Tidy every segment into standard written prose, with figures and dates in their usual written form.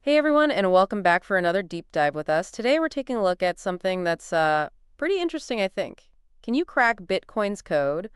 Hey everyone, and welcome back for another deep dive with us. Today we're taking a look at something that's pretty interesting, I think. Can you crack Bitcoin's code?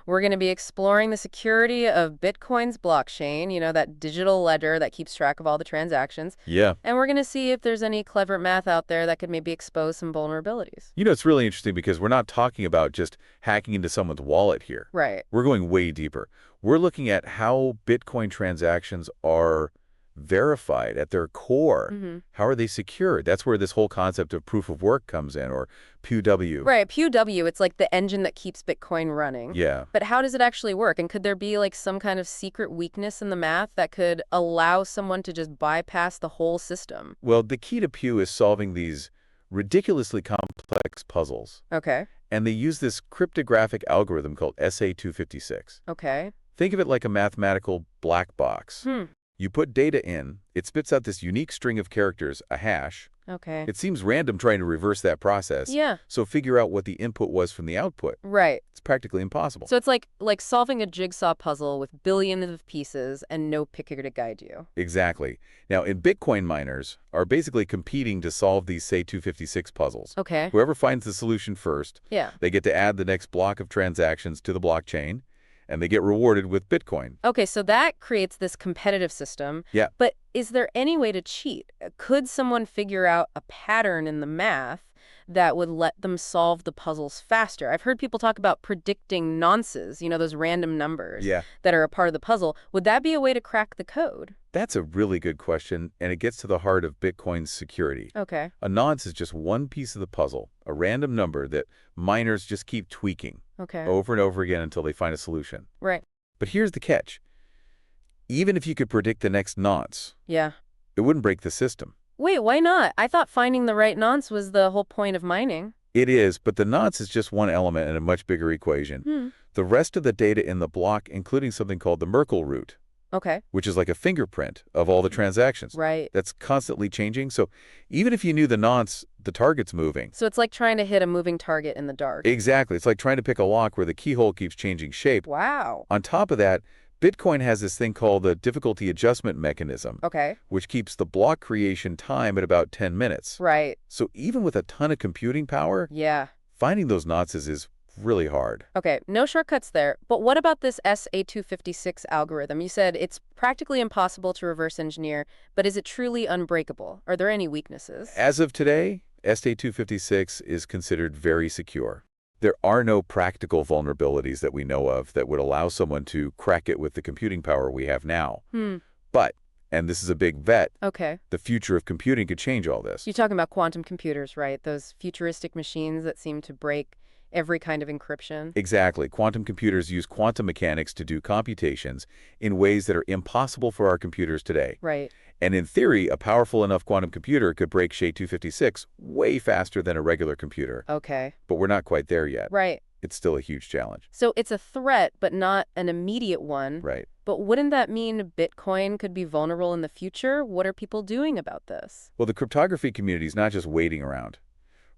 We're going to be exploring the security of Bitcoin's blockchain, that digital ledger that keeps track of all the transactions. Yeah. And we're going to see if there's any clever math out there that could maybe expose some vulnerabilities. It's really interesting because we're not talking about just hacking into someone's wallet here. Right. We're going way deeper. We're looking at how Bitcoin transactions are verified at their core. How are they secured? That's where this whole concept of proof of work comes in, or POW. Right, POW, it's like the engine that keeps Bitcoin running. Yeah. But how does it actually work? And could there be like some kind of secret weakness in the math that could allow someone to just bypass the whole system? Well, the key to POW is solving these ridiculously complex puzzles. Okay. And they use this cryptographic algorithm called SA-256. Okay. Think of it like a mathematical black box. You put data in, it spits out this unique string of characters, a hash. Okay. It seems random trying to reverse that process. Yeah. So figure out what the input was from the output. Right. It's practically impossible. So it's like solving a jigsaw puzzle with billions of pieces and no picker to guide you. Exactly. Now, Bitcoin miners are basically competing to solve these, say, 256 puzzles. Okay. Whoever finds the solution first, Yeah. they get to add the next block of transactions to the blockchain, and they get rewarded with Bitcoin. Okay, so that creates this competitive system. Yeah. But is there any way to cheat? Could someone figure out a pattern in the math that would let them solve the puzzles faster? I've heard people talk about predicting nonces, those random numbers Yeah. that are a part of the puzzle. Would that be a way to crack the code? That's a really good question, and it gets to the heart of Bitcoin's security. Okay. A nonce is just one piece of the puzzle, a random number that miners just keep tweaking Okay. over and over again until they find a solution. Right. But here's the catch. Even if you could predict the next nonce, Yeah. it wouldn't break the system. Wait, why not? I thought finding the right nonce was the whole point of mining. It is, but the nonce is just one element in a much bigger equation. The rest of the data in the block, including something called the Merkle root, Okay. which is like a fingerprint of all the transactions. Right. That's constantly changing. So even if you knew the nonce, the target's moving. So it's like trying to hit a moving target in the dark. Exactly. It's like trying to pick a lock where the keyhole keeps changing shape. Wow. On top of that, Bitcoin has this thing called the difficulty adjustment mechanism, Okay. which keeps the block creation time at about 10 minutes. Right. So even with a ton of computing power, Yeah. finding those nonces is really hard. Okay, no shortcuts there. But what about this SA-256 algorithm? You said it's practically impossible to reverse engineer, but is it truly unbreakable? Are there any weaknesses? As of today, SA-256 is considered very secure. There are no practical vulnerabilities that we know of that would allow someone to crack it with the computing power we have now. But, and this is a big bet, Okay. the future of computing could change all this. You're talking about quantum computers, right? Those futuristic machines that seem to break every kind of encryption. Exactly. Quantum computers use quantum mechanics to do computations in ways that are impossible for our computers today. Right. And in theory, a powerful enough quantum computer could break SHA-256 way faster than a regular computer. Okay. But we're not quite there yet. Right. It's still a huge challenge. So it's a threat, but not an immediate one. Right. But wouldn't that mean Bitcoin could be vulnerable in the future? What are people doing about this? Well, the cryptography community is not just waiting around.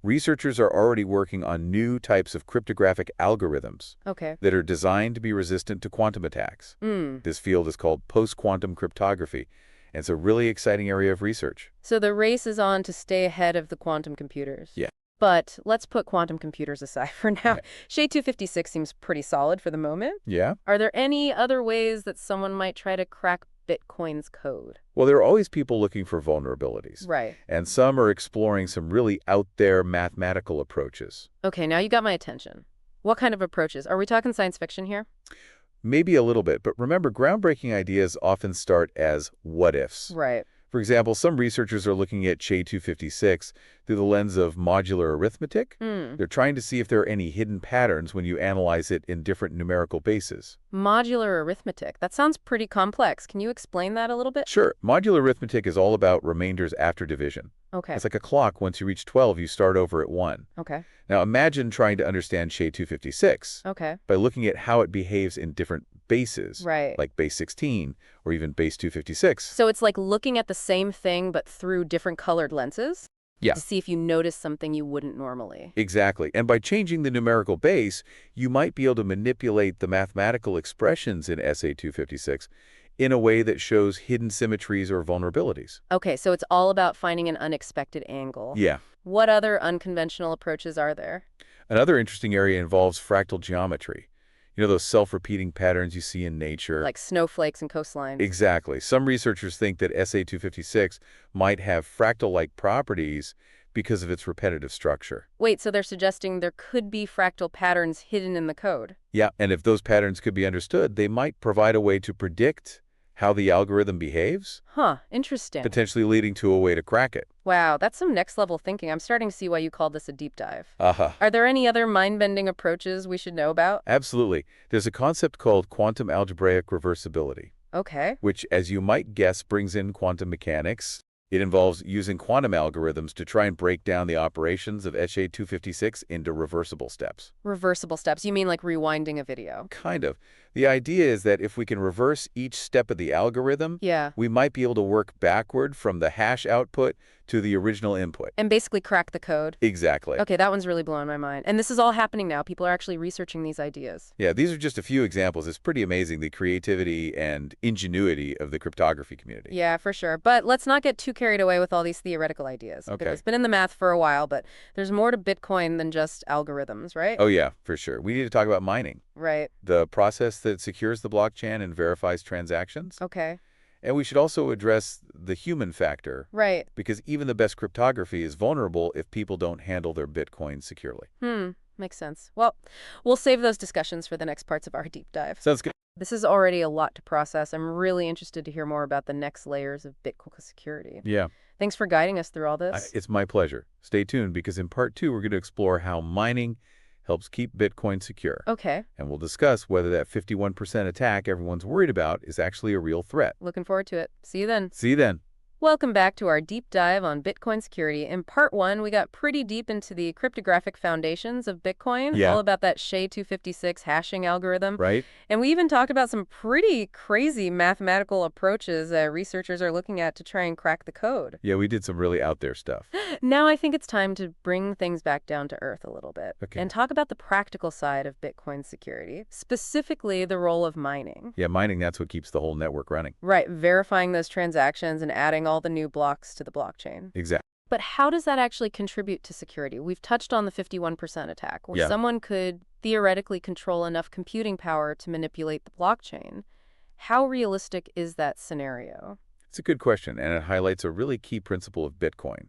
Researchers are already working on new types of cryptographic algorithms Okay. that are designed to be resistant to quantum attacks. This field is called post-quantum cryptography, and it's a really exciting area of research. So the race is on to stay ahead of the quantum computers. Yeah. But let's put quantum computers aside for now. Right. SHA-256 seems pretty solid for the moment. Yeah? Are there any other ways that someone might try to crack Bitcoin's code? Well, there are always people looking for vulnerabilities. Right. And some are exploring some really out-there mathematical approaches. Okay, now you got my attention. What kind of approaches? Are we talking science fiction here? Maybe a little bit, but remember, groundbreaking ideas often start as what-ifs. Right. For example, some researchers are looking at SHA-256 through the lens of modular arithmetic. They're trying to see if there are any hidden patterns when you analyze it in different numerical bases. Modular arithmetic. That sounds pretty complex. Can you explain that a little bit? Sure, modular arithmetic is all about remainders after division. Okay. It's like a clock. Once you reach 12, you start over at 1. Okay. Now imagine trying to understand SHA-256 Okay. by looking at how it behaves in different bases, Right. like base 16 or even base 256. So it's like looking at the same thing but through different colored lenses? Yeah. To see if you notice something you wouldn't normally. Exactly. And by changing the numerical base, you might be able to manipulate the mathematical expressions in SA-256 in a way that shows hidden symmetries or vulnerabilities. Okay, so it's all about finding an unexpected angle. Yeah. What other unconventional approaches are there? Another interesting area involves fractal geometry. You know, those self-repeating patterns you see in nature. Like snowflakes and coastlines. Exactly. Some researchers think that SA-256 might have fractal-like properties because of its repetitive structure. Wait, so they're suggesting there could be fractal patterns hidden in the code? Yeah, and if those patterns could be understood, they might provide a way to predict how the algorithm behaves, Huh, interesting. potentially leading to a way to crack it. Wow, that's some next-level thinking. I'm starting to see why you called this a deep dive. Aha. Are there any other mind-bending approaches we should know about? Absolutely. There's a concept called quantum algebraic reversibility, Okay. which, as you might guess, brings in quantum mechanics. It involves using quantum algorithms to try and break down the operations of SA-256 into reversible steps. Reversible steps. You mean like rewinding a video? Kind of. The idea is that if we can reverse each step of the algorithm, Yeah. we might be able to work backward from the hash output to the original input. And basically crack the code? Exactly. Okay, that one's really blowing my mind. And this is all happening now. People are actually researching these ideas. Yeah, these are just a few examples. It's pretty amazing, the creativity and ingenuity of the cryptography community. Yeah, for sure. But let's not get too carried away with all these theoretical ideas. Okay. It's been in the math for a while, but there's more to Bitcoin than just algorithms, right? Oh, yeah, for sure. We need to talk about mining, Right. the process that secures the blockchain and verifies transactions. Okay. And we should also address the human factor, Right. because even the best cryptography is vulnerable if people don't handle their Bitcoin securely. Makes sense. Well, we'll save those discussions for the next parts of our deep dive. Sounds good. This is already a lot to process. I'm really interested to hear more about the next layers of Bitcoin security. Yeah, Thanks for guiding us through all this. it's my pleasure. Stay tuned, because in part 2, we're going to explore how mining helps keep Bitcoin secure. Okay. And we'll discuss whether that 51% attack everyone's worried about is actually a real threat. Looking forward to it. See you then. See you then. Welcome back to our deep dive on Bitcoin security. In part 1, we got pretty deep into the cryptographic foundations of Bitcoin, Yeah. all about that SHA-256 hashing algorithm. Right? And we even talked about some pretty crazy mathematical approaches that researchers are looking at to try and crack the code. Yeah, we did some really out there stuff. Now I think it's time to bring things back down to earth a little bit Okay. and talk about the practical side of Bitcoin security, specifically the role of mining. Yeah, mining, that's what keeps the whole network running. Right, verifying those transactions and adding all the new blocks to the blockchain. Exactly. But how does that actually contribute to security? We've touched on the 51% attack, where Yeah. someone could theoretically control enough computing power to manipulate the blockchain. How realistic is that scenario? It's a good question, and it highlights a really key principle of Bitcoin: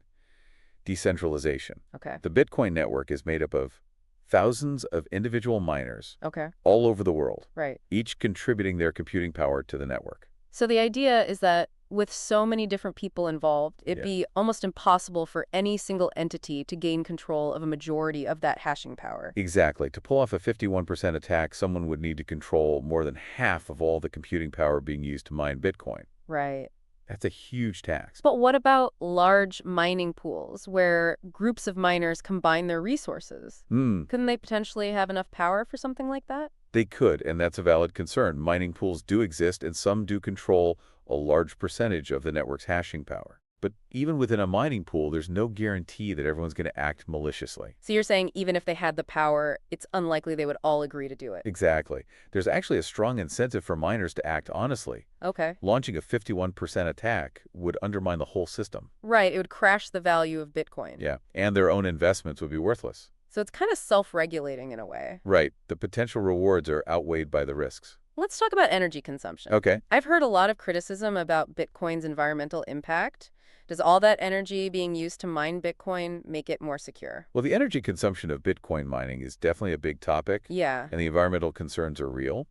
decentralization. Okay. The Bitcoin network is made up of thousands of individual miners Okay. all over the world, Right. each contributing their computing power to the network. So the idea is that with so many different people involved, it'd Yeah. be almost impossible for any single entity to gain control of a majority of that hashing power. Exactly. To pull off a 51% attack, someone would need to control more than half of all the computing power being used to mine Bitcoin. Right. That's a huge task. But what about large mining pools where groups of miners combine their resources? Couldn't they potentially have enough power for something like that? They could, and that's a valid concern. Mining pools do exist, and some do control a large percentage of the network's hashing power. But even within a mining pool, there's no guarantee that everyone's going to act maliciously. So you're saying even if they had the power, it's unlikely they would all agree to do it? Exactly. There's actually a strong incentive for miners to act honestly. Okay. Launching a 51% attack would undermine the whole system. Right, it would crash the value of Bitcoin. Yeah, and their own investments would be worthless. So it's kind of self-regulating in a way. Right. The potential rewards are outweighed by the risks. Let's talk about energy consumption. Okay. I've heard a lot of criticism about Bitcoin's environmental impact. Does all that energy being used to mine Bitcoin make it more secure? Well, the energy consumption of Bitcoin mining is definitely a big topic, Yeah. and the environmental concerns are real.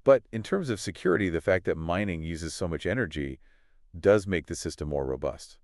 But in terms of security, the fact that mining uses so much energy does make the system more robust.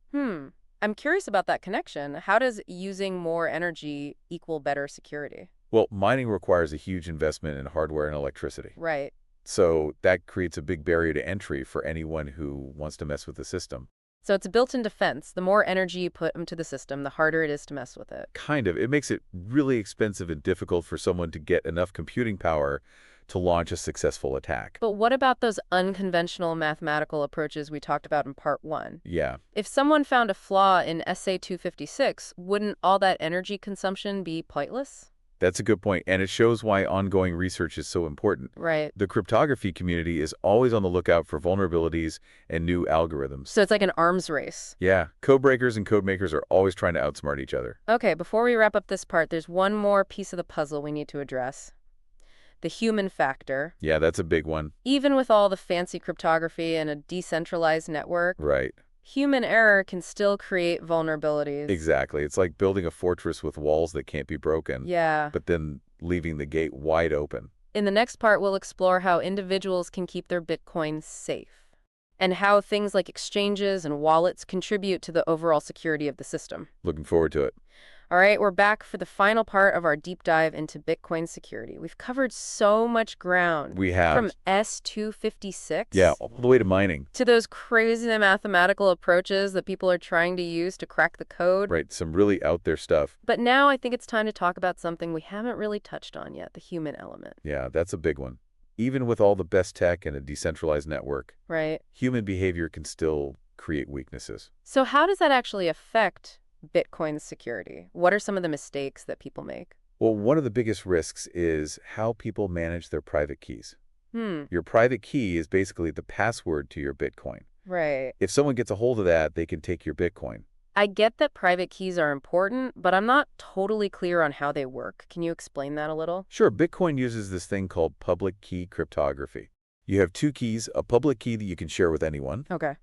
I'm curious about that connection. How does using more energy equal better security? Well, mining requires a huge investment in hardware and electricity. Right. So that creates a big barrier to entry for anyone who wants to mess with the system. So it's a built-in defense. The more energy you put into the system, the harder it is to mess with it. Kind of. It makes it really expensive and difficult for someone to get enough computing power to launch a successful attack. But what about those unconventional mathematical approaches we talked about in part 1? Yeah. If someone found a flaw in SA-256, wouldn't all that energy consumption be pointless? That's a good point, and it shows why ongoing research is so important. Right. The cryptography community is always on the lookout for vulnerabilities and new algorithms. So it's like an arms race. Yeah, code breakers and code makers are always trying to outsmart each other. Okay, before we wrap up this part, there's one more piece of the puzzle we need to address. The human factor. Yeah, that's a big one. Even with all the fancy cryptography and a decentralized network, Right. human error can still create vulnerabilities. Exactly. It's like building a fortress with walls that can't be broken, Yeah. but then leaving the gate wide open. In the next part, we'll explore how individuals can keep their Bitcoin safe and how things like exchanges and wallets contribute to the overall security of the system. Looking forward to it. All right, we're back for the final part of our deep dive into Bitcoin security. We've covered so much ground. We have. From S256 Yeah, all the way to mining. to those crazy mathematical approaches that people are trying to use to crack the code. Right, some really out there stuff. But now I think it's time to talk about something we haven't really touched on yet, the human element. Yeah, that's a big one. Even with all the best tech and a decentralized network, Right. human behavior can still create weaknesses. So how does that actually affect Bitcoin's security? What are some of the mistakes that people make? Well, one of the biggest risks is how people manage their private keys. Your private key is basically the password to your Bitcoin. Right. If someone gets a hold of that, they can take your Bitcoin. I get that private keys are important, but I'm not totally clear on how they work. Can you explain that a little? Sure, Bitcoin uses this thing called public key cryptography. You have two keys, a public key that you can share with anyone, Okay.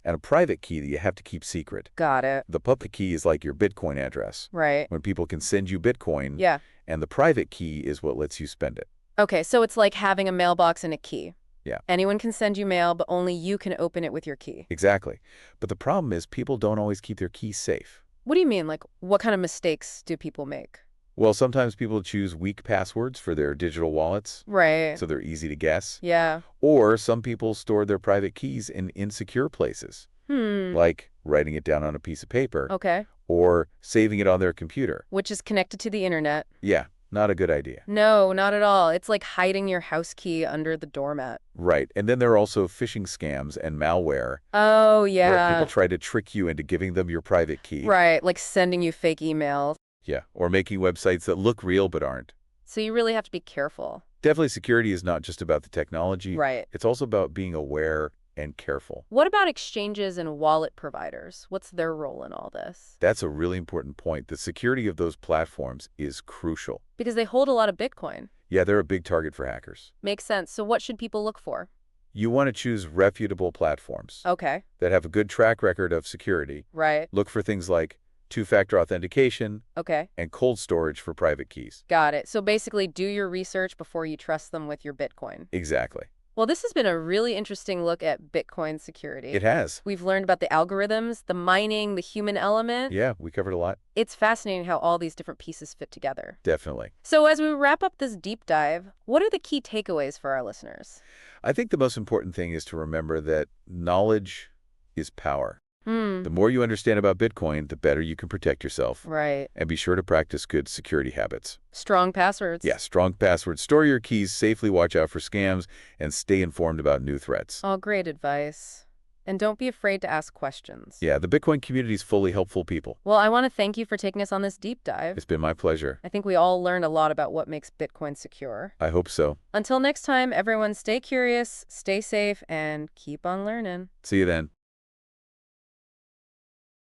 and a private key that you have to keep secret. Got it. The public key is like your Bitcoin address, Right. when people can send you Bitcoin, Yeah. and the private key is what lets you spend it. Okay, so it's like having a mailbox and a key. Yeah. Anyone can send you mail, but only you can open it with your key. Exactly. But the problem is people don't always keep their keys safe. What do you mean? Like, what kind of mistakes do people make? Well, sometimes people choose weak passwords for their digital wallets, Right. so they're easy to guess. Yeah. Or some people store their private keys in insecure places, like writing it down on a piece of paper Okay. or saving it on their computer. Which is connected to the internet. Yeah, not a good idea. No, not at all. It's like hiding your house key under the doormat. Right. And then there are also phishing scams and malware Oh, where yeah. people try to trick you into giving them your private key. Right, like sending you fake emails. Yeah, or making websites that look real but aren't. So you really have to be careful. Definitely security is not just about the technology. Right. It's also about being aware and careful. What about exchanges and wallet providers? What's their role in all this? That's a really important point. The security of those platforms is crucial. Because they hold a lot of Bitcoin. Yeah, they're a big target for hackers. Makes sense. So what should people look for? You want to choose reputable platforms Okay. that have a good track record of security. Right. Look for things like two-factor authentication Okay. and cold storage for private keys. Got it. So basically, do your research before you trust them with your Bitcoin. Exactly. Well, this has been a really interesting look at Bitcoin security. It has. We've learned about the algorithms, the mining, the human element. Yeah, we covered a lot. It's fascinating how all these different pieces fit together. Definitely. So as we wrap up this deep dive, what are the key takeaways for our listeners? I think the most important thing is to remember that knowledge is power. The more you understand about Bitcoin, the better you can protect yourself. Right. And be sure to practice good security habits. Strong passwords. Yeah, strong passwords. Store your keys safely, watch out for scams, and stay informed about new threats. All great advice. And don't be afraid to ask questions. Yeah, the Bitcoin community is fully helpful people. Well, I want to thank you for taking us on this deep dive. It's been my pleasure. I think we all learned a lot about what makes Bitcoin secure. I hope so. Until next time, everyone stay curious, stay safe, and keep on learning. See you then.